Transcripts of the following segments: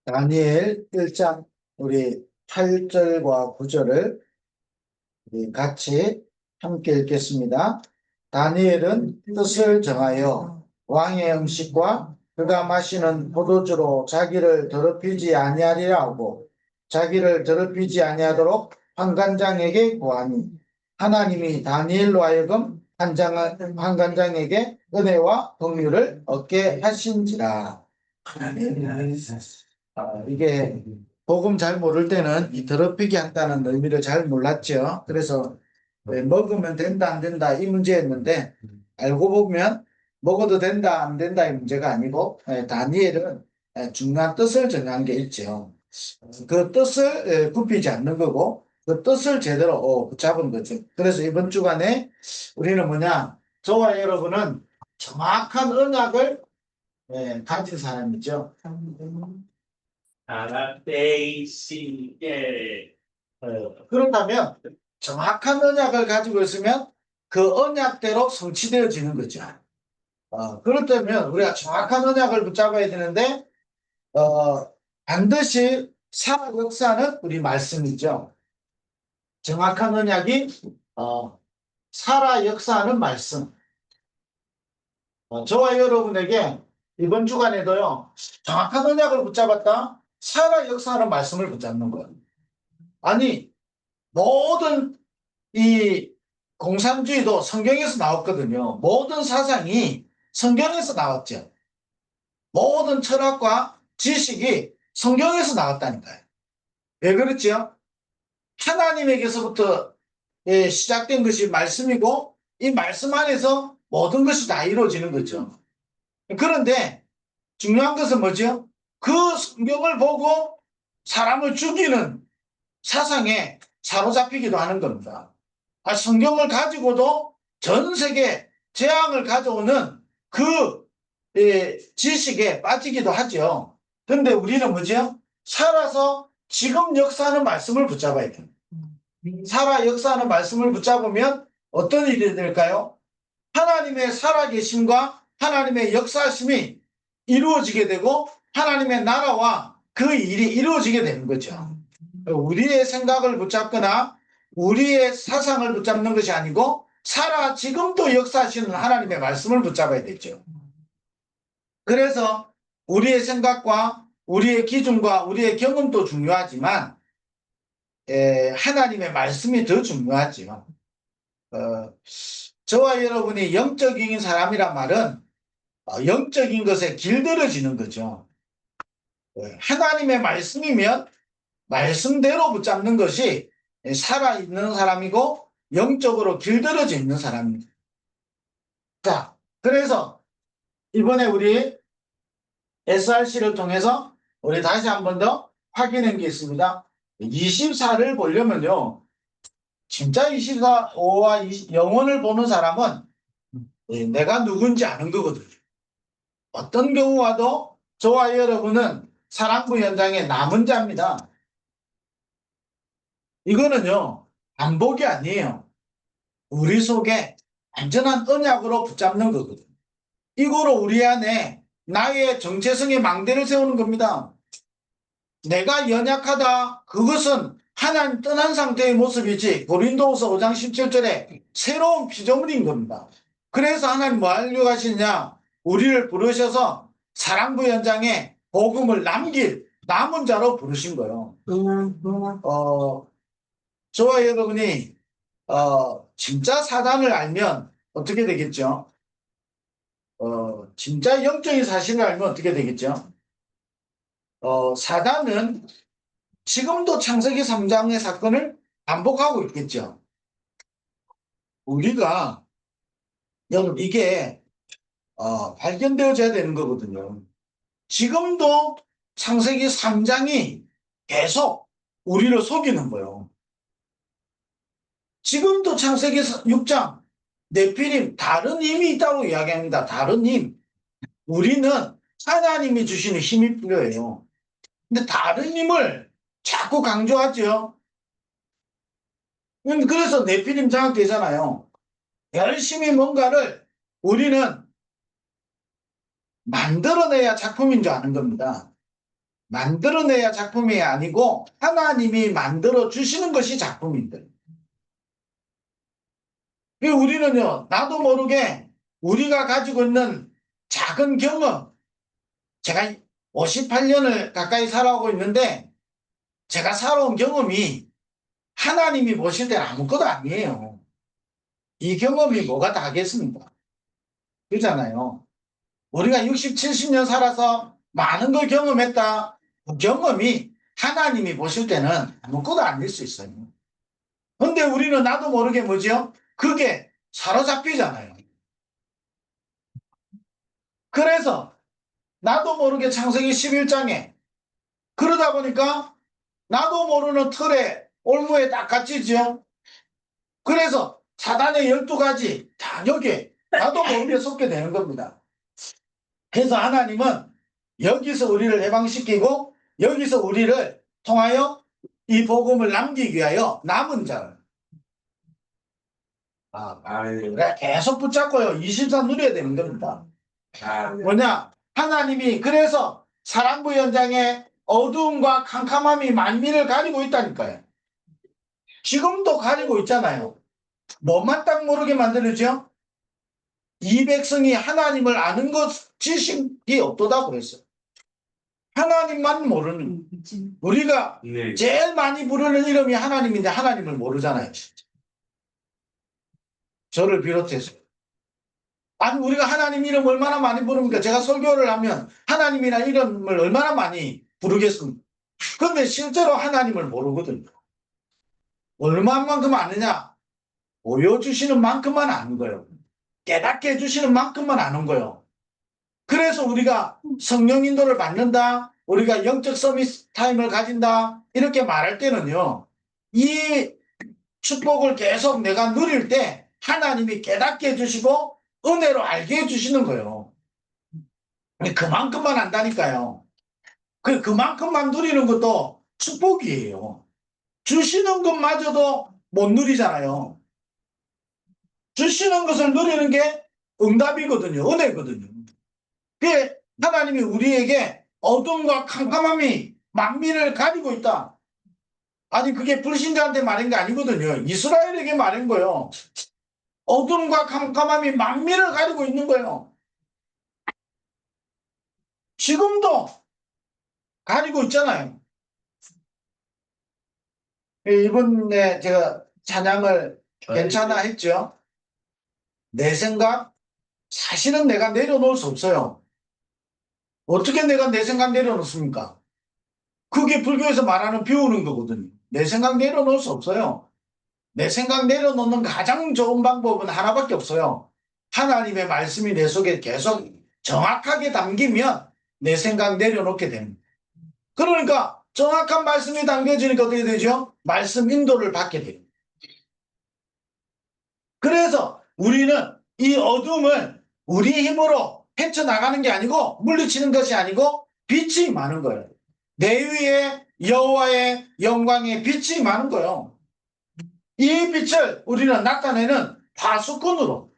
다니엘 1장 우리 8절과 9절을 우리 같이 함께 읽겠습니다. 다니엘은 뜻을 정하여 왕의 음식과 그가 마시는 포도주로 자기를 더럽히지 아니하리라 하고 자기를 더럽히지 아니하도록 환관장에게 구하니 하나님이 다니엘로 하여금 환관장에게 은혜와 긍휼을 얻게 하신지라. 이게 복음 잘 모를 때는 이 더럽히게 한다는 의미를 잘 몰랐죠. 그래서 먹으면 된다 안 된다 이 문제였는데 알고 보면 먹어도 된다 안 된다 이 문제가 아니고 다니엘은 중요한 뜻을 정한 게 있죠. 그 뜻을 굽히지 않는 거고 그 뜻을 제대로 붙잡은 거죠. 그래서 이번 주간에 우리는 뭐냐, 저와 여러분은 정확한 언약을 가진 사람이죠. 아라데이시게 그렇다면 정확한 언약을 가지고 있으면 그 언약대로 성취되어지는 거죠. 그렇다면 우리가 정확한 언약을 붙잡아야 되는데 반드시 살아 역사는 우리 말씀이죠. 정확한 언약이 살아 역사하는 말씀. 저와 여러분에게 이번 주간에도요, 정확한 언약을 붙잡았다, 살아 역사하는 말씀을 붙잡는 거예요. 아니, 모든 이 공산주의도 성경에서 나왔거든요. 모든 사상이 성경에서 나왔죠. 모든 철학과 지식이 성경에서 나왔다니까요. 왜 그렇죠? 하나님에게서부터 시작된 것이 말씀이고 이 말씀 안에서 모든 것이 다 이루어지는 거죠. 그런데 중요한 것은 뭐죠? 그 성경을 보고 사람을 죽이는 사상에 사로잡히기도 하는 겁니다. 성경을 가지고도 전 세계 재앙을 가져오는 그 지식에 빠지기도 하죠. 그런데 우리는 뭐죠? 살아서 지금 역사하는 말씀을 붙잡아야 됩니다. 살아 역사하는 말씀을 붙잡으면 어떤 일이 될까요? 하나님의 살아계심과 하나님의 역사하심이 이루어지게 되고 하나님의 나라와 그 일이 이루어지게 되는 거죠. 우리의 생각을 붙잡거나 우리의 사상을 붙잡는 것이 아니고 살아 지금도 역사하시는 하나님의 말씀을 붙잡아야 되죠. 그래서 우리의 생각과 우리의 기준과 우리의 경험도 중요하지만 하나님의 말씀이 더 중요하죠. 저와 여러분이 영적인 사람이란 말은 영적인 것에 길들여지는 거죠. 하나님의 말씀이면 말씀대로 붙잡는 것이 살아있는 사람이고 영적으로 길들여져 있는 사람입니다. 자, 그래서 이번에 우리 SRC를 통해서 우리 다시 한 번 더 확인한 게 있습니다. 24를 보려면요, 진짜 24와 영혼을 보는 사람은 내가 누군지 아는 거거든요. 어떤 경우와도 저와 여러분은 사랑부 현장의 남은 자입니다. 이거는요, 반복이 아니에요. 우리 속에 완전한 언약으로 붙잡는 거거든요. 이거로 우리 안에 나의 정체성의 망대를 세우는 겁니다. 내가 연약하다, 그것은 하나님 떠난 상태의 모습이지, 고린도후서 5장 17절에 새로운 피조물인 겁니다. 그래서 하나님 뭐 하려고 하시냐? 우리를 부르셔서 사랑부 현장에 복음을 남길 남은 자로 부르신 거예요. 저와 여러분이 진짜 사단을 알면 어떻게 되겠죠? 진짜 영적인 사실을 알면 어떻게 되겠죠? 사단은 지금도 창세기 3장의 사건을 반복하고 있겠죠. 우리가 여러분 이게 발견되어져야 되는 거거든요. 지금도 창세기 3장이 계속 우리를 속이는 거예요. 지금도 창세기 6장 네피림 다른 힘이 있다고 이야기합니다. 다른 힘. 우리는 하나님이 주시는 힘이 필요해요. 근데 다른 힘을 자꾸 강조하죠. 그래서 네피림 장악되잖아요. 열심히 뭔가를 우리는 만들어내야 작품인 줄 아는 겁니다. 만들어내야 작품이 아니고 하나님이 만들어 주시는 것이 작품인데. 우리는요, 나도 모르게 우리가 가지고 있는 작은 경험, 제가 58년을 가까이 살아오고 있는데 제가 살아온 경험이 하나님이 보실 때는 아무것도 아니에요. 이 경험이 뭐가 다겠습니까? 그렇잖아요. 우리가 60, 70년 살아서 많은 걸 경험했다. 그 경험이 하나님이 보실 때는 아무것도 아닐 수 있어요. 근데 우리는 나도 모르게 뭐죠? 그게 사로잡히잖아요. 그래서 나도 모르게 창세기 11장에 그러다 보니까 나도 모르는 틀에 올무에 딱 갇히죠. 그래서 사단의 12가지 다 여기에 나도 모르게 속게 되는 겁니다. 그래서 하나님은 여기서 우리를 해방시키고 여기서 우리를 통하여 이 복음을 남기기 위하여 남은 자를 계속 붙잡고요. 24 누려야 되는 겁니다. 뭐냐? 하나님이 그래서 사랑부 현장에 어두움과 캄캄함이 만민을 가리고 있다니까요. 지금도 가리고 있잖아요. 뭐만 딱 모르게 만들어죠? 이 백성이 하나님을 아는 것 지식이 없도다고 그랬어요. 하나님만 모르는. 우리가 제일 많이 부르는 이름이 하나님인데 하나님을 모르잖아요. 저를 비롯해서. 아니 우리가 하나님 이름 얼마나 많이 부릅니까? 제가 설교를 하면 하나님이라는 이름을 얼마나 많이 부르겠습니까? 그런데 실제로 하나님을 모르거든요. 얼마만큼 아느냐? 보여주시는 만큼만 아는 거예요. 깨닫게 해주시는 만큼만 아는 거예요. 그래서 우리가 성령 인도를 받는다, 우리가 영적 서비스 타임을 가진다 이렇게 말할 때는요, 이 축복을 계속 내가 누릴 때 하나님이 깨닫게 해주시고 은혜로 알게 해주시는 거예요. 그만큼만 안다니까요. 그만큼만 누리는 것도 축복이에요. 주시는 것마저도 못 누리잖아요. 주시는 것을 누리는 게 응답이거든요. 은혜거든요. 그게 하나님이 우리에게 어둠과 캄캄함이 만민을 가리고 있다. 아니 그게 불신자한테 말한 게 아니거든요. 이스라엘에게 말한 거예요. 어둠과 캄캄함이 만민을 가리고 있는 거예요. 지금도 가리고 있잖아요. 이번에 제가 찬양을 괜찮아 했죠. 내 생각 사실은 내가 내려놓을 수 없어요. 어떻게 내가 내 생각 내려놓습니까? 그게 불교에서 말하는 비우는 거거든요. 내 생각 내려놓을 수 없어요. 내 생각 내려놓는 가장 좋은 방법은 하나밖에 없어요. 하나님의 말씀이 내 속에 계속 정확하게 담기면 내 생각 내려놓게 됩니다. 그러니까 정확한 말씀이 담겨지니까 어떻게 되죠? 말씀 인도를 받게 됩니다. 그래서 우리는 이 어둠을 우리 힘으로 헤쳐나가는 게 아니고 물리치는 것이 아니고 빛이 많은 거예요. 내 위에 여호와의 영광의 빛이 많은 거예요. 이 빛을 우리는 나타내는 파수꾼으로.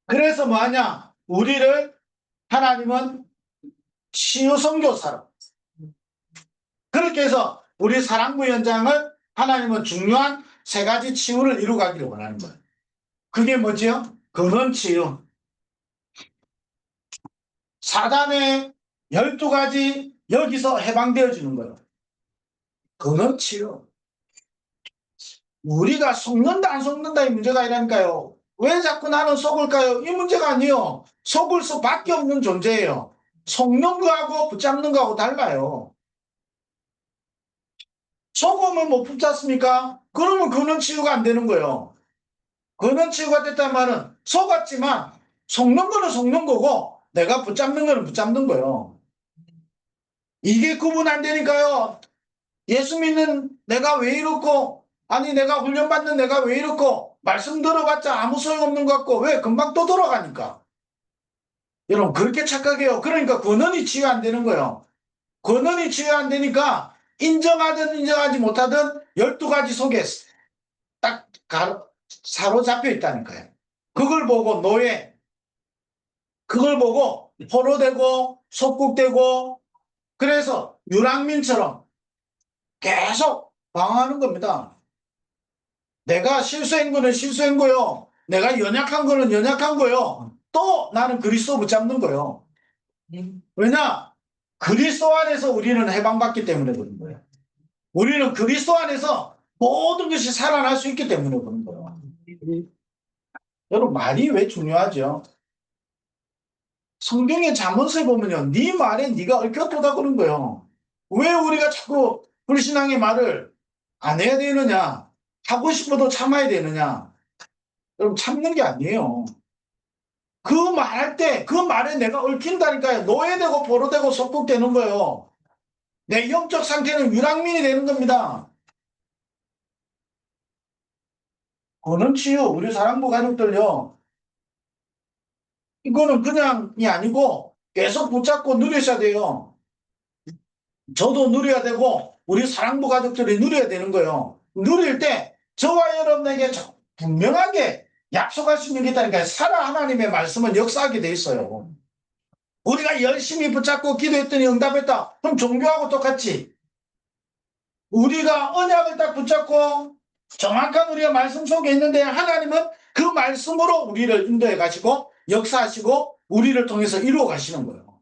그래서 뭐하냐? 우리를 하나님은 치유 선교사로. 그렇게 해서 우리 사랑부 현장을 하나님은 중요한 3가지 치유를 이루가기를 원하는 거예요. 그게 뭐지요? 근원 치유. 사단의 12가지 여기서 해방되어지는 거예요. 근원 치유. 우리가 속는다 안 속는다 이 문제가 아니라니까요. 왜 자꾸 나는 속을까요? 이 문제가 아니에요. 속을 수밖에 없는 존재예요. 속는 거하고 붙잡는 거하고 달라요. 속으면 못 붙잡습니까? 그러면 근원 치유가 안 되는 거예요. 근원 치유가 됐단 말은 속았지만 속는 거는 속는 거고 내가 붙잡는 거는 붙잡는 거예요. 이게 구분 안 되니까요. 예수 믿는 내가 왜 이렇고 아니 내가 훈련받는 내가 왜 이렇고 말씀 들어봤자 아무 소용없는 것 같고 왜 금방 또 돌아가니까. 여러분 그렇게 착각해요. 그러니까 근원이 치유 안 되는 거예요. 근원이 치유 안 되니까 인정하든 인정하지 못하든 12가지 속에 딱 사로잡혀 있다니까요. 그걸 보고 그걸 보고 포로되고 속국되고 그래서 유랑민처럼 계속 방어하는 겁니다. 내가 실수한 거는 실수한 거요. 내가 연약한 거는 연약한 거요. 또 나는 그리스도 붙잡는 거요. 왜냐? 그리스도 안에서 우리는 해방받기 때문에 그런 거예요. 우리는 그리스도 안에서 모든 것이 살아날 수 있기 때문에 그런 거예요. 여러분, 말이 왜 중요하죠? 성경의 잠언서에 보면요, 네 말에 네가 얽혔도다 그런 거예요. 왜 우리가 자꾸 불신앙의 말을 안 해야 되느냐? 하고 싶어도 참아야 되느냐? 여러분, 참는 게 아니에요. 그 말할 때 그 말에 내가 얽힌다니까요. 노예되고 포로되고 속국되는 거예요. 내 영적 상태는 유랑민이 되는 겁니다. 그거는 치유, 우리 사랑부 가족들요. 이거는 그냥이 아니고 계속 붙잡고 누리셔야 돼요. 저도 누려야 되고 우리 사랑부 가족들이 누려야 되는 거예요. 누릴 때 저와 여러분에게 분명하게 약속할 수 있는 게 있다니까요. 살아 하나님의 말씀은 역사하게 돼 있어요. 우리가 열심히 붙잡고 기도했더니 응답했다. 그럼 종교하고 똑같지. 우리가 언약을 딱 붙잡고 정확한 우리가 말씀 속에 있는데 하나님은 그 말씀으로 우리를 인도해 가시고 역사하시고 우리를 통해서 이루어 가시는 거예요.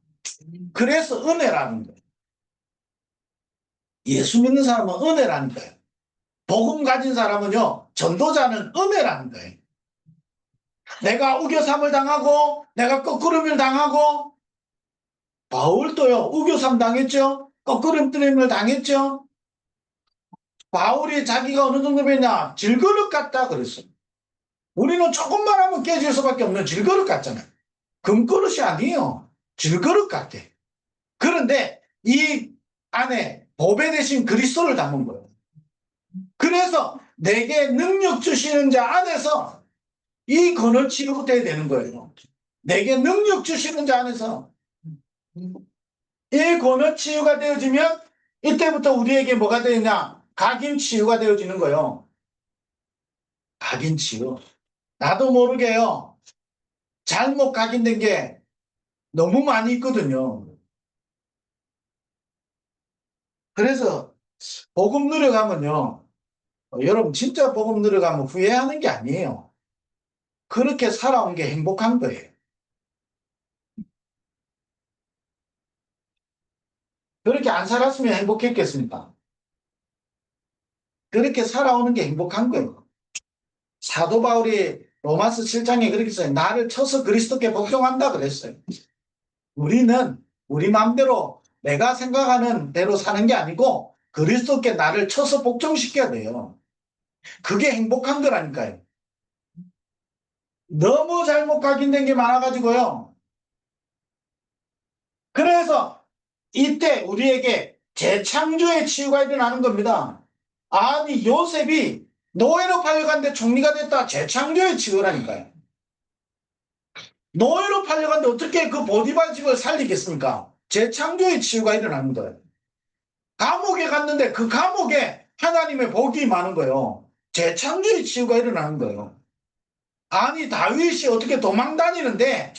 그래서 은혜라는 거예요. 예수 믿는 사람은 은혜라는 거예요. 복음 가진 사람은요, 전도자는 은혜라는 거예요. 내가 우겨삼을 당하고 내가 거꾸름을 당하고 바울도요 우겨삼 당했죠. 거꾸름을 당했죠. 바울이 자기가 어느 정도 배냐 질그릇 같다 그랬어요. 우리는 조금만 하면 깨질 수밖에 없는 질그릇 같잖아요. 금그릇이 아니에요. 질그릇 같아. 그런데 이 안에 보배 대신 그리스도를 담은 거예요. 그래서 내게 능력 주시는 자 안에서 이 건을 치유돼야 되는 거예요. 내게 능력 주시는 자 안에서 이 권은 치유가 되어지면 이때부터 우리에게 뭐가 되느냐? 각인 치유가 되어지는 거예요. 각인 치유. 나도 모르게요. 잘못 각인된 게 너무 많이 있거든요. 그래서 복음 누려가면요. 여러분 진짜 복음 누려가면 후회하는 게 아니에요. 그렇게 살아온 게 행복한 거예요. 그렇게 안 살았으면 행복했겠습니까? 그렇게 살아오는 게 행복한 거예요. 사도 바울이 로마서 7장에 그렇게 써요. 나를 쳐서 그리스도께 복종한다 그랬어요. 우리는 우리 마음대로 내가 생각하는 대로 사는 게 아니고 그리스도께 나를 쳐서 복종시켜야 돼요. 그게 행복한 거라니까요. 너무 잘못 각인된 게 많아가지고요. 그래서 이때 우리에게 재창조의 치유가 일어나는 겁니다. 아니 요셉이 노예로 팔려갔는데 총리가 됐다. 재창조의 치유라니까요. 노예로 팔려갔는데 어떻게 그 보디발 집을 살리겠습니까? 재창조의 치유가 일어나는 거예요. 감옥에 갔는데 그 감옥에 하나님의 복이 많은 거예요. 재창조의 치유가 일어나는 거예요. 아니 다윗이 어떻게 도망 다니는데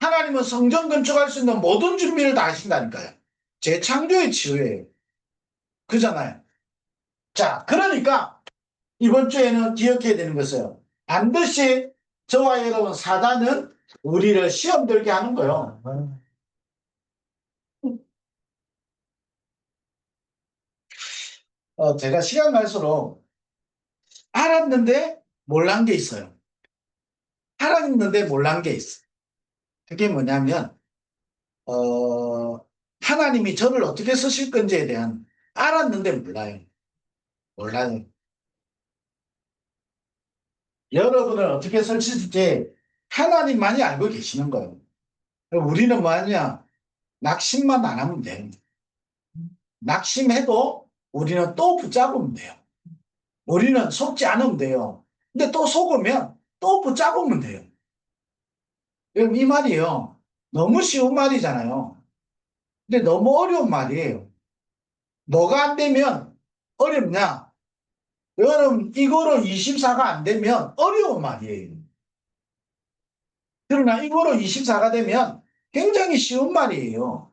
하나님은 성전 건축할 수 있는 모든 준비를 다 하신다니까요. 재창조의 치유예요. 그잖아요. 자, 그러니까 이번 주에는 기억해야 되는 것은 반드시 저와 여러분 사단은 우리를 시험 들게 하는 거예요. 제가 시간 갈수록 알았는데 몰란 게 있어요. 알았는데 몰란 게 있어요. 그게 뭐냐면 하나님이 저를 어떻게 쓰실 건지에 대한 알았는데 몰라요. 몰라요. 여러분을 어떻게 쓰실지 하나님만이 알고 계시는 거예요. 우리는 뭐하냐? 낙심만 안 하면 돼요. 낙심해도 우리는 또 붙잡으면 돼요. 우리는 속지 않으면 돼요. 근데 또 속으면 또 붙잡으면 돼요. 이 말이요. 너무 쉬운 말이잖아요. 근데 너무 어려운 말이에요. 뭐가 안 되면 어렵냐? 여러분, 이거로 24가 안 되면 어려운 말이에요. 그러나 이거로 24가 되면 굉장히 쉬운 말이에요.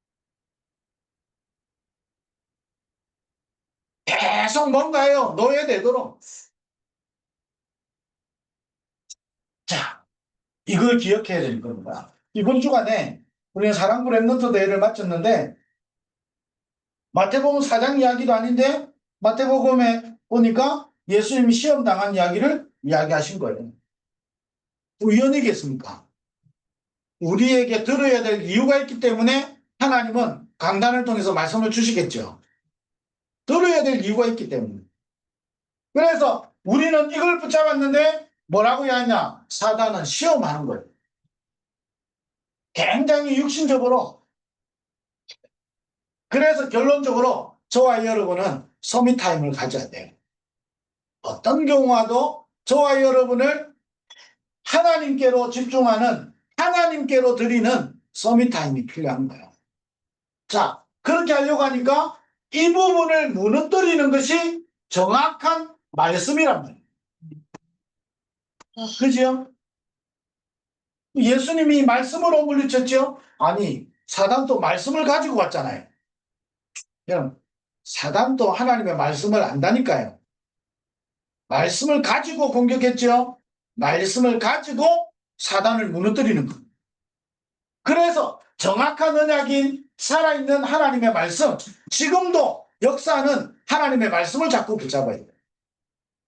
계속 뭔가요? 노예되도록. 자, 이걸 기억해야 되는 겁니다. 이번 주간에 우리는 사랑부 랩넌트 대회를 마쳤는데 마태복음 4장 이야기도 아닌데 마태복음에 보니까 예수님이 시험 당한 이야기를 이야기하신 거예요. 우연이겠습니까? 우리에게 들어야 될 이유가 있기 때문에 하나님은 강단을 통해서 말씀을 주시겠죠. 들어야 될 이유가 있기 때문에. 그래서 우리는 이걸 붙잡았는데 뭐라고 해야 하냐? 사단은 시험하는 거예요. 굉장히 육신적으로. 그래서 결론적으로 저와 여러분은 서밋타임을 가져야 돼요. 어떤 경우와도 저와 여러분을 하나님께로 집중하는, 하나님께로 드리는 서밋타임이 필요한 거예요. 자, 그렇게 하려고 하니까 이 부분을 무너뜨리는 것이 정확한 말씀이란 말이에요. 그죠? 예수님이 말씀으로 물리쳤죠? 아니, 사단도 말씀을 가지고 왔잖아요. 그럼 사단도 하나님의 말씀을 안다니까요. 말씀을 가지고 공격했죠? 말씀을 가지고 사단을 무너뜨리는 것. 그래서 정확한 언약인 살아있는 하나님의 말씀, 지금도 역사는 하나님의 말씀을 자꾸 붙잡아야 돼요.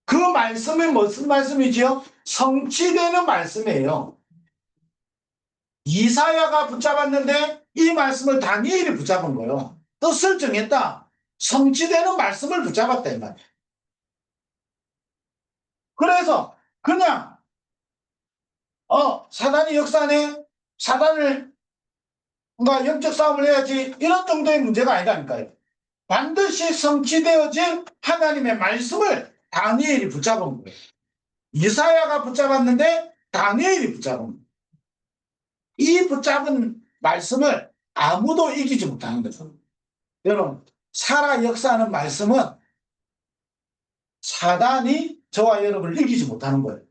그 말씀이 무슨 말씀이지요? 성취되는 말씀이에요. 이사야가 붙잡았는데 이 말씀을 다니엘이 붙잡은 거예요. 뜻을 정했다. 성취되는 말씀을 붙잡았다 이 말이에요. 그래서 그냥 사단이 역사네, 사단을 뭔가 영적 싸움을 해야지 이런 정도의 문제가 아니라니까요. 반드시 성취되어진 하나님의 말씀을 다니엘이 붙잡은 거예요. 이사야가 붙잡았는데 다니엘이 붙잡은 거예요. 이 붙잡은 말씀을 아무도 이기지 못하는 거죠. 여러분, 살아 역사하는 말씀은 사단이 저와 여러분을 이기지 못하는 거예요.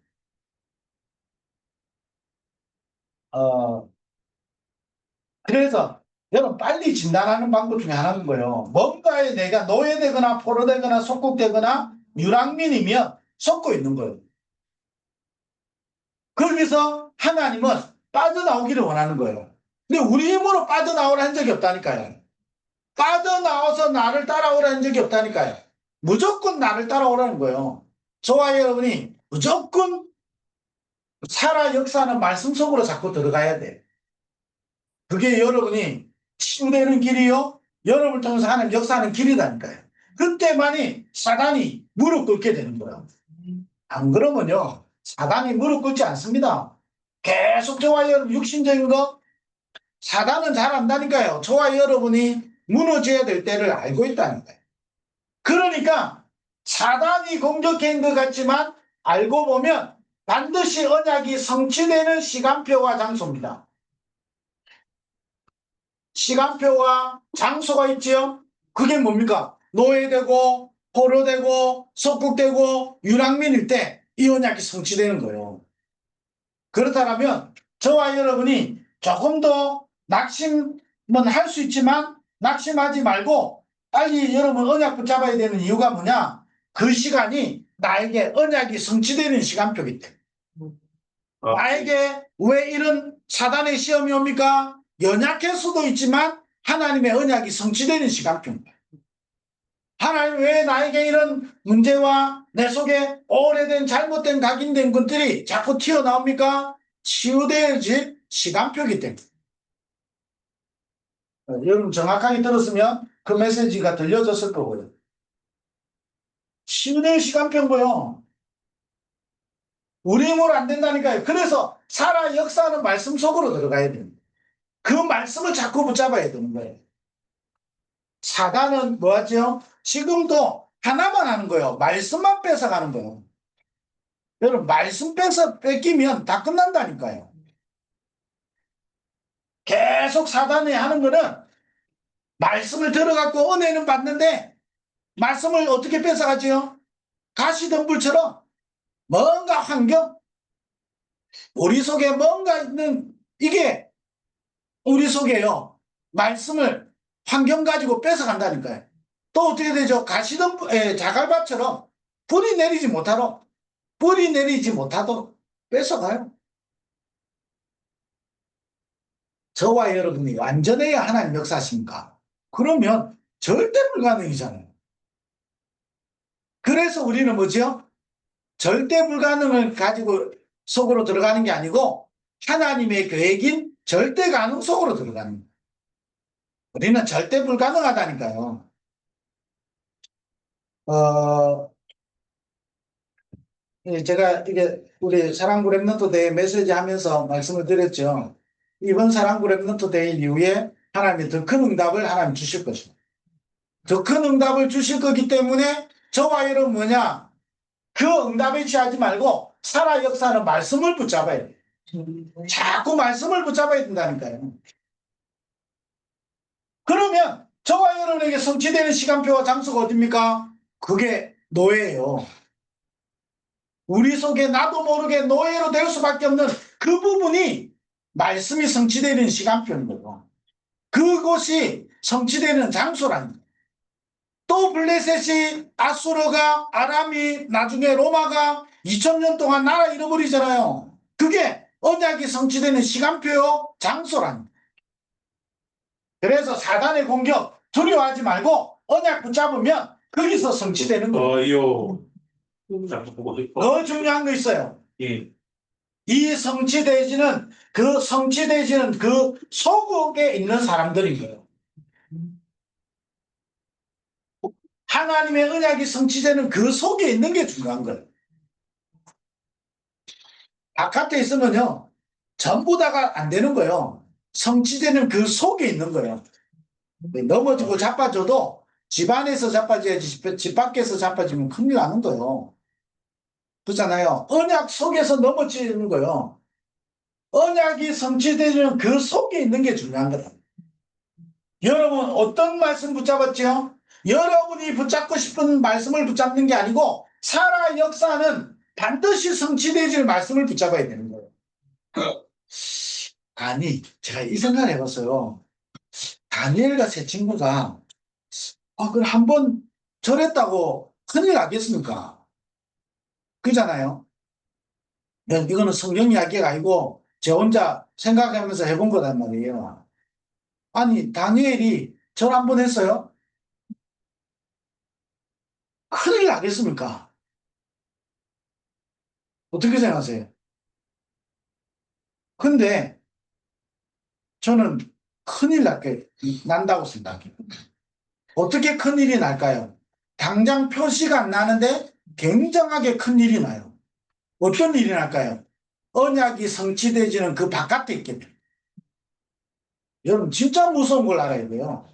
그래서 여러분 빨리 진단하는 방법 중에 하나는 거예요. 뭔가에 내가 노예되거나 포로되거나 속국되거나 유랑민이면 속고 있는 거예요. 거기서 하나님은 빠져나오기를 원하는 거예요. 근데 우리 힘으로 빠져나오라 한 적이 없다니까요. 빠져나와서 나를 따라오라 한 적이 없다니까요. 무조건 나를 따라오라는 거예요. 저와 여러분이 무조건 살아 역사하는 말씀 속으로 자꾸 들어가야 돼. 그게 여러분이 치유되는 길이요. 여러분을 통해서 하나님 역사하는 길이다니까요. 그때만이 사단이 무릎 꿇게 되는 거예요. 안 그러면요. 사단이 무릎 꿇지 않습니다. 계속 저와 여러분 육신적인 거 사단은 잘 안다니까요. 저와 여러분이 무너져야 될 때를 알고 있다는 거예요. 그러니까 사단이 공격한 것 같지만 알고 보면 반드시 언약이 성취되는 시간표와 장소입니다. 시간표와 장소가 있지요. 그게 뭡니까? 노예되고 포로되고 속국되고 유랑민일 때 이 언약이 성취되는 거예요. 그렇다면 저와 여러분이 조금 더 낙심은 할 수 있지만 낙심하지 말고 빨리 여러분 언약 붙잡아야 되는 이유가 뭐냐? 그 시간이 나에게 언약이 성취되는 시간표이기 때문에. 나에게 왜 이런 사단의 시험이 옵니까? 연약할 수도 있지만 하나님의 언약이 성취되는 시간표입니다. 하나님 왜 나에게 이런 문제와 내 속에 오래된 잘못된 각인된 것들이 자꾸 튀어나옵니까? 치유되어질 시간표이기 때문에. 여러분 정확하게 들었으면 그 메시지가 들려졌을 거고요. 치유될 시간표인 거요. 우리 힘으로 안 된다니까요. 그래서 살아 역사하는 말씀 속으로 들어가야 됩니다. 그 말씀을 자꾸 붙잡아야 되는 거예요. 사단은 뭐하죠? 지금도 하나만 하는 거예요. 말씀만 뺏어가는 거예요. 여러분 말씀 뺏기면 다 끝난다니까요. 계속 사단이 하는 거는 말씀을 들어갖고 은혜는 받는데 말씀을 어떻게 뺏어가지요? 가시덤불처럼 뭔가 환경, 우리 속에 뭔가 있는 이게 우리 속에요. 말씀을 환경 가지고 뺏어간다니까요. 또 어떻게 되죠? 자갈밭처럼 뿌리 내리지 못하도록 뺏어가요. 저와 여러분이 완전해야 하나님 역사십니까? 그러면 절대 불가능이잖아요. 그래서 우리는 뭐죠? 절대 불가능을 가지고 속으로 들어가는 게 아니고 하나님의 계획인 절대 가능 속으로 들어가는 거예요. 우리는 절대 불가능하다니까요. 제가 이게 우리 사랑구 랩넌트 대회 메시지 하면서 말씀을 드렸죠. 이번 사랑구 랩넌트 대회 이후에 하나님이 더 큰 응답을 하나님 주실 것입니다. 더 큰 응답을 주실 거기 때문에 저와 여러분 뭐냐? 그 응답에 취하지 말고 살아 역사는 말씀을 붙잡아야 돼요. 자꾸 말씀을 붙잡아야 된다니까요. 그러면 저와 여러분에게 성취되는 시간표와 장소가 어딥니까? 그게 노예예요. 우리 속에 나도 모르게 노예로 될 수밖에 없는 그 부분이 말씀이 성취되는 시간표인 거고 그곳이 성취되는 장소라는 거예요. 또 블레셋이 아수르가 아람이 나중에 로마가 2000년 동안 나라 잃어버리잖아요. 그게 언약이 성취되는 시간표요 장소라는 거예요. 그래서 사단의 공격 두려워하지 말고 언약 붙잡으면 거기서 성취되는 거예요. 더 중요한 거 있어요. 이 성취되지는 그 소국에 있는 사람들인 거예요. 하나님의 언약이 성취되는 그 속에 있는 게 중요한 거예요. 바깥에 있으면요 전부 다가 안 되는 거예요. 성취되는 그 속에 있는 거예요. 넘어지고 자빠져도 집 안에서 자빠져야지 집 밖에서 자빠지면 큰일 나는 거예요. 그렇잖아요. 언약 속에서 넘어지는 거예요. 언약이 성취되는 그 속에 있는 게 중요한 거다. 여러분 어떤 말씀 붙잡았죠? 여러분이 붙잡고 싶은 말씀을 붙잡는 게 아니고 살아 역사는 반드시 성취되질 말씀을 붙잡아야 되는 거예요. 아니 제가 이 생각을 해봤어요. 다니엘과 세 친구가 그걸 한번 저랬다고 큰일 나겠습니까? 그잖아요. 이거는 성경 이야기가 아니고 제 혼자 생각하면서 해본 거단 말이에요. 아니 다니엘이 절 한번 했어요? 큰일 나겠습니까? 어떻게 생각하세요? 근데 저는 큰일 난다고 생각해요. 어떻게 큰일이 날까요? 당장 표시가 안 나는데 굉장하게 큰일이 나요. 어떤 일이 날까요? 언약이 성취되지는 그 바깥에 있게 돼요. 여러분 진짜 무서운 걸 알아야 돼요.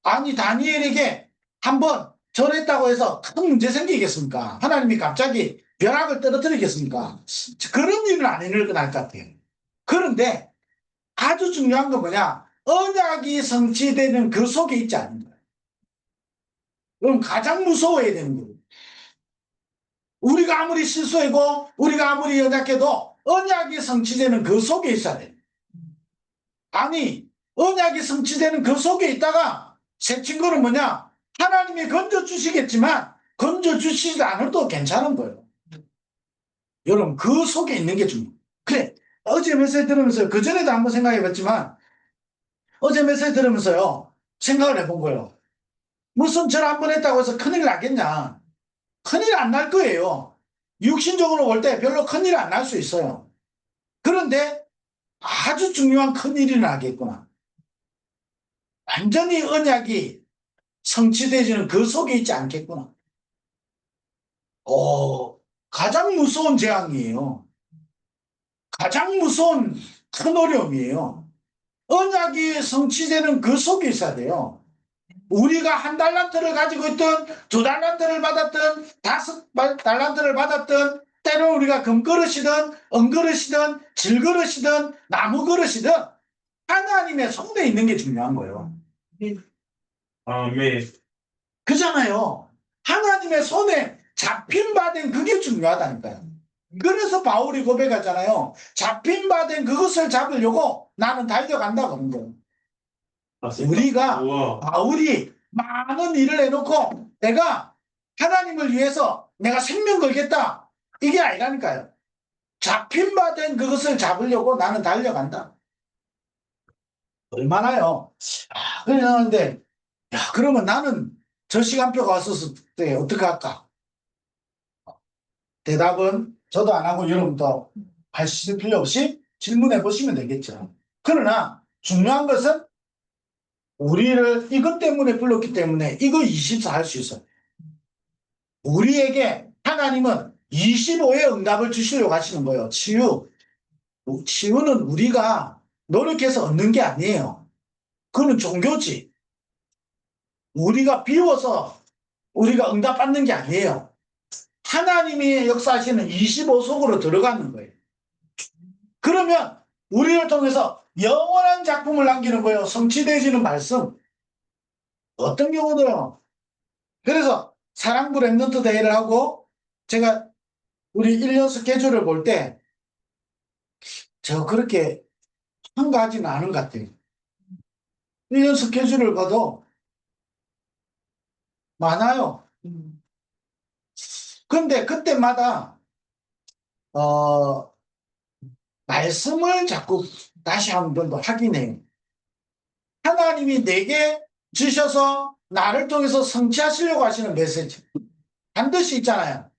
아니 다니엘에게 한번 절했다고 해서 큰 문제 생기겠습니까? 하나님이 갑자기 벼락을 떨어뜨리겠습니까? 그런 일은 안 일어날 것 같아요. 그런데 아주 중요한 건 뭐냐? 언약이 성취되는 그 속에 있지 않은 거예요. 그럼 가장 무서워야 되는 거예요. 우리가 아무리 실수하고 우리가 아무리 연약해도 언약이 성취되는 그 속에 있어야 돼요. 아니 언약이 성취되는 그 속에 있다가 새 친구는 뭐냐? 하나님이 건져주시겠지만 건져주시지 않아도 괜찮은 거예요. 여러분 그 속에 있는 게 중요해요. 그래 어제 메시지 들으면서 그전에도 한번 생각해봤지만 어제 메시지 들으면서요 생각을 해본 거예요. 무슨 절 한 번 했다고 해서 큰일 나겠냐? 큰일 안 날 거예요. 육신적으로 볼 때 별로 큰일 안 날 수 있어요. 그런데 아주 중요한 큰일이 나겠구나. 완전히 언약이 성취되지는 그 속에 있지 않겠구나. 가장 무서운 재앙이에요. 가장 무서운 큰 어려움이에요. 언약이 성취되는 그 속에 있어야 돼요. 우리가 한 달란트를 가지고 있든 두 달란트를 받았든 5달란트를 받았든 때로 우리가 금그릇이든 은그릇이든 질그릇이든 나무그릇이든 하나님의 손에 있는 게 중요한 거예요. 아멘. 그잖아요. 하나님의 손에 잡힌 바 된 그게 중요하다니까요. 그래서 바울이 고백하잖아요. 잡힌 바 된 그것을 잡으려고 나는 달려간다고 하는 거예요. 맞습니다. 우리가 바울이 많은 일을 해놓고 내가 하나님을 위해서 내가 생명 걸겠다. 이게 아니라니까요. 잡힌 바 된 그것을 잡으려고 나는 달려간다. 얼마나요? 그러는데, 야, 그러면 나는 저 시간표가 왔었을 때 어떻게 할까? 대답은 저도 안 하고 여러분도 하실 필요 없이 질문해 보시면 되겠죠. 그러나 중요한 것은 우리를 이것 때문에 불렀기 때문에 이거 24 할 수 있어요. 우리에게 하나님은 25의 응답을 주시려고 하시는 거예요. 치유. 치유는 우리가 노력해서 얻는 게 아니에요. 그거는 종교지. 우리가 비워서 우리가 응답받는 게 아니에요. 하나님이 역사하시는 25 속으로 들어가는 거예요. 그러면 우리를 통해서 영원한 작품을 남기는 거예요. 성취되어지는 말씀. 어떤 경우도요. 그래서 사랑부 랩넌트 대회를 하고 제가 우리 1년 스케줄을 볼 때 저 그렇게 한가하지는 않은 것 같아요. 1년 스케줄을 봐도 많아요. 근데 그때마다 어 말씀을 자꾸 다시 한 번 더 확인해요. 하나님이 내게 주셔서 나를 통해서 성취하시려고 하시는 메시지 반드시 있잖아요.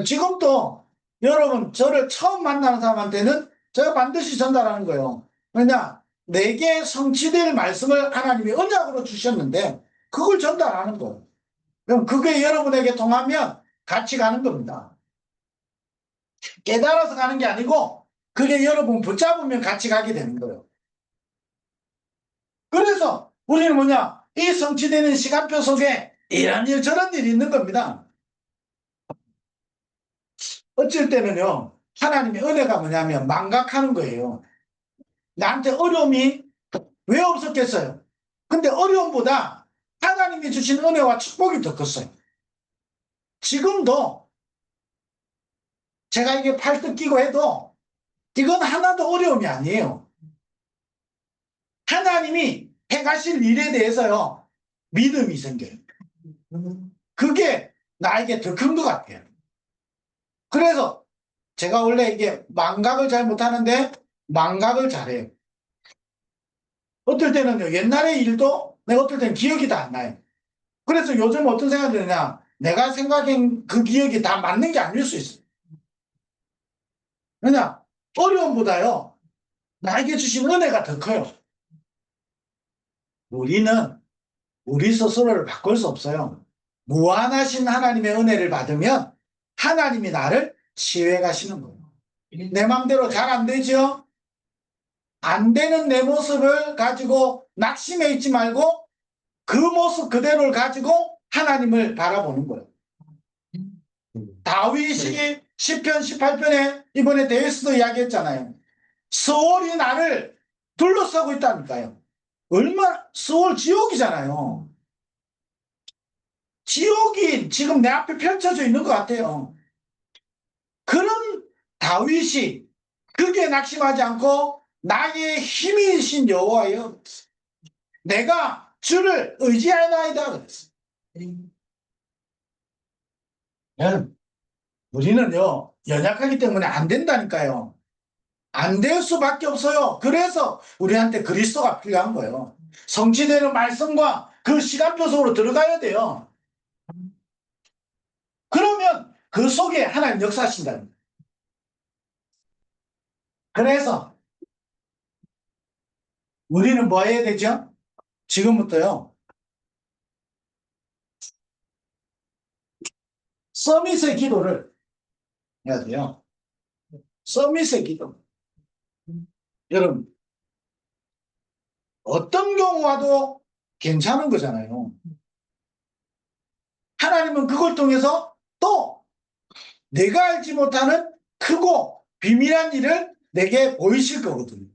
지금도 여러분 저를 처음 만나는 사람한테는 제가 반드시 전달하는 거예요. 왜냐? 내게 성취될 말씀을 하나님이 언약으로 주셨는데 그걸 전달하는 거예요. 그럼 그게 여러분에게 통하면 같이 가는 겁니다. 깨달아서 가는 게 아니고 그게 여러분 붙잡으면 같이 가게 되는 거예요. 그래서 우리는 뭐냐? 이 성취되는 시간표 속에 이런 일 저런 일이 있는 겁니다. 어쩔 때는요. 하나님의 은혜가 뭐냐면 망각하는 거예요. 나한테 어려움이 왜 없었겠어요? 근데 어려움보다 하나님이 주신 은혜와 축복이 더 컸어요. 지금도 제가 이게 팔뚝 끼고 해도 이건 하나도 어려움이 아니에요. 하나님이 행하실 일에 대해서요. 믿음이 생겨요. 그게 나에게 더 큰 것 같아요. 그래서 제가 원래 이게 망각을 잘 못하는데 망각을 잘해요. 어떨 때는요. 옛날의 일도 내가 어떨 때는 기억이 다 안 나요. 그래서 요즘 어떤 생각이 드냐. 내가 생각한 그 기억이 다 맞는 게 아닐 수 있어요. 왜냐? 어려움보다요. 나에게 주신 은혜가 더 커요. 우리는 우리 스스로를 바꿀 수 없어요. 무한하신 하나님의 은혜를 받으면 하나님이 나를 치유해 가시는 거예요. 내 마음대로 잘 안 되죠? 안 되는 내 모습을 가지고 낙심해 있지 말고 그 모습 그대로를 가지고 하나님을 바라보는 거예요. 다윗이 시편 18편에 이번에 대회에서도 이야기했잖아요. 스월이 나를 둘러싸고 있다니까요. 스월 지옥이잖아요. 지옥이 지금 내 앞에 펼쳐져 있는 것 같아요. 그런 다윗이 그게 낙심하지 않고 나의 힘이신 여호와여 내가 주를 의지하나이다 그랬어요. 우리는요 연약하기 때문에 안 된다니까요. 안 될 수밖에 없어요. 그래서 우리한테 그리스도가 필요한 거예요. 성취되는 말씀과 그 시간표 속으로 들어가야 돼요. 그러면 그 속에 하나님 역사하신다는 거예요. 그래서 우리는 뭐 해야 되죠? 지금부터요. 서밋의 기도를 해야 돼요. 서밋의 기도. 여러분 어떤 경우 와도 괜찮은 거잖아요. 하나님은 그걸 통해서 또 내가 알지 못하는 크고 비밀한 일을 내게 보이실 거거든요.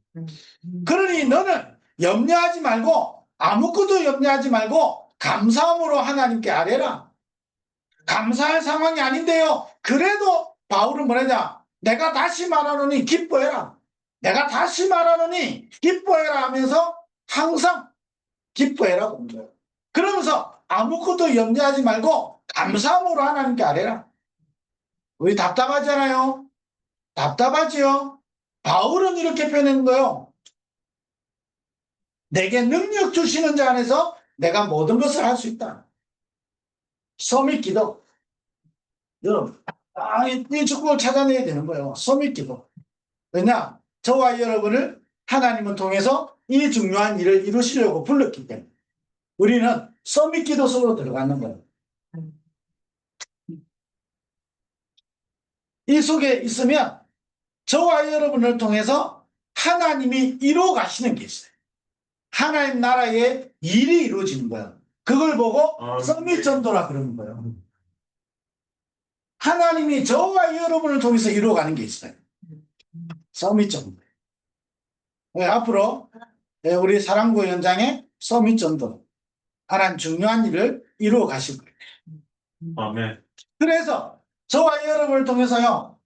그러니 너는 염려하지 말고 아무것도 염려하지 말고 감사함으로 하나님께 아뢰라. 감사할 상황이 아닌데요. 그래도 바울은 뭐냐냐. 내가 다시 말하노니 기뻐해라. 내가 다시 말하노니 기뻐해라 하면서 항상 기뻐해라 본 거예요. 그러면서 아무것도 염려하지 말고 감사함으로 하나님께 아뢰라. 우리 답답하잖아요. 답답하지요. 바울은 이렇게 표현하는 거예요. 내게 능력 주시는 자 안에서 내가 모든 것을 할 수 있다. 서밋 기도. 여러분, 이 축복을 찾아내야 되는 거예요. 서밋 기도. 왜냐? 저와 여러분을 하나님은 통해서 이 중요한 일을 이루시려고 불렀기 때문에 우리는 서밋 기도 속으로 들어가는 거예요. 이 속에 있으면 저와 여러분을 통해서 하나님이 이루어 가시는 게 있어요. 하나님 나라의 일이 이루어지는 거예요. 그걸 보고 서밋 전도라 그러는 거예요. 하나님이 저와 여러분을 통해서 이루어가는 게 있어요. 서밋 전도. 네, 앞으로 우리 사랑구 현장에 서밋 전도 하나님 중요한 일을 이루어 가실 거예요. 아멘. 그래서 저와 여러분을 통해서요.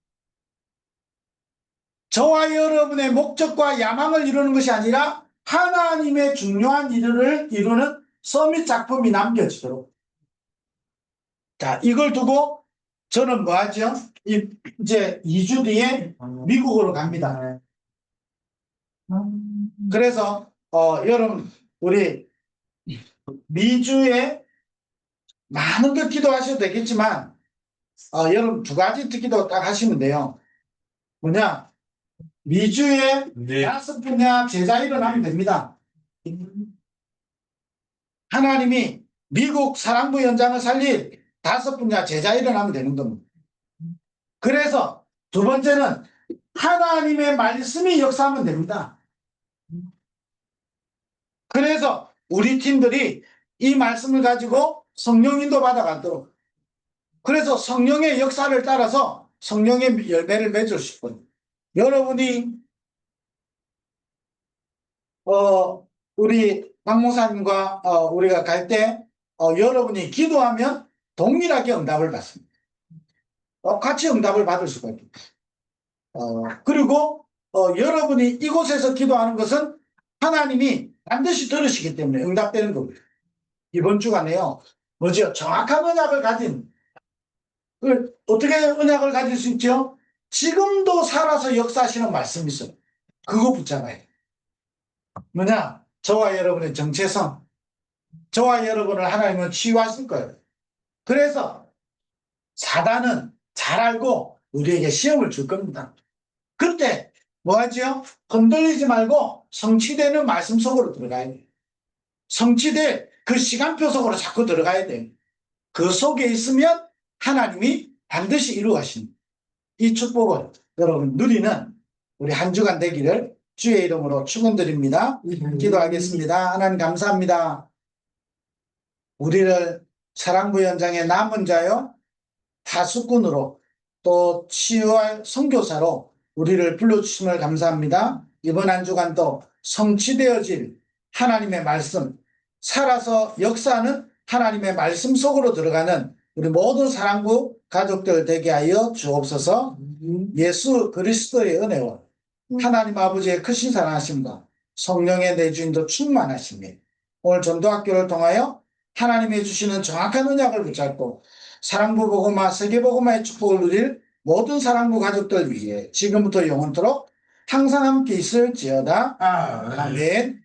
저와 여러분의 목적과 야망을 이루는 것이 아니라 하나님의 중요한 일을 이루는 서밋 작품이 남겨지도록. 자, 이걸 두고 저는 뭐 하죠? 이제 2주 뒤에 미국으로 갑니다. 그래서 여러분 우리 미주에 많은 걸 기도하셔도 되겠지만 여러분 2가지 기도 딱 하시면 돼요. 뭐냐? 미주에 네. 5분야 제자 일어나면 됩니다. 하나님이 미국 사랑부 현장을 살릴 5분야 제자 일어나면 되는 겁니다. 그래서 2번째는 하나님의 말씀이 역사하면 됩니다. 그래서 우리 팀들이 이 말씀을 가지고 성령 인도 받아가도록, 그래서 성령의 역사를 따라서 성령의 열매를 맺을 수 있거든요. 여러분이 우리 박 목사님과 우리가 갈 때 여러분이 기도하면 동일하게 응답을 받습니다. 같이 응답을 받을 수가 있습니다. 그리고 여러분이 이곳에서 기도하는 것은 하나님이 반드시 들으시기 때문에 응답되는 겁니다. 이번 주간에요. 뭐죠? 정확한 언약을 가진, 어떻게 언약을 가질 수 있죠? 지금도 살아서 역사하시는 말씀이 있어요. 그거 붙잡아야 돼요. 뭐냐? 저와 여러분의 정체성, 저와 여러분을 하나님은 치유하실 거예요. 그래서 사단은 잘 알고 우리에게 시험을 줄 겁니다. 그때 뭐 하죠? 흔들리지 말고 성취되는 말씀 속으로 들어가야 돼요. 성취될 그 시간표 속으로 자꾸 들어가야 돼요. 그 속에 있으면 하나님이 반드시 이루어가십니다. 이 축복을 여러분 누리는 우리 한 주간 되기를 주의 이름으로 축원드립니다. 기도하겠습니다. 하나님 감사합니다. 우리를 사랑부 현장의 남은 자요 파수꾼으로 또 치유할 선교사로 우리를 불러주심을 감사합니다. 이번 한 주간도 성취되어질 하나님의 말씀, 살아서 역사하는 하나님의 말씀 속으로 들어가는 우리 모든 사랑부 가족들 되게 하여 주옵소서. 예수 그리스도의 은혜와 하나님 아버지의 크신 사랑하심과 성령의 내주인도 충만하심이 오늘 전도학교를 통하여 하나님이 주시는 정확한 언약을 붙잡고 사랑부 복음화 세계 복음화의 축복을 누릴 모든 사랑부 가족들 위해 지금부터 영원토록 항상 함께 있을지어다. 아멘.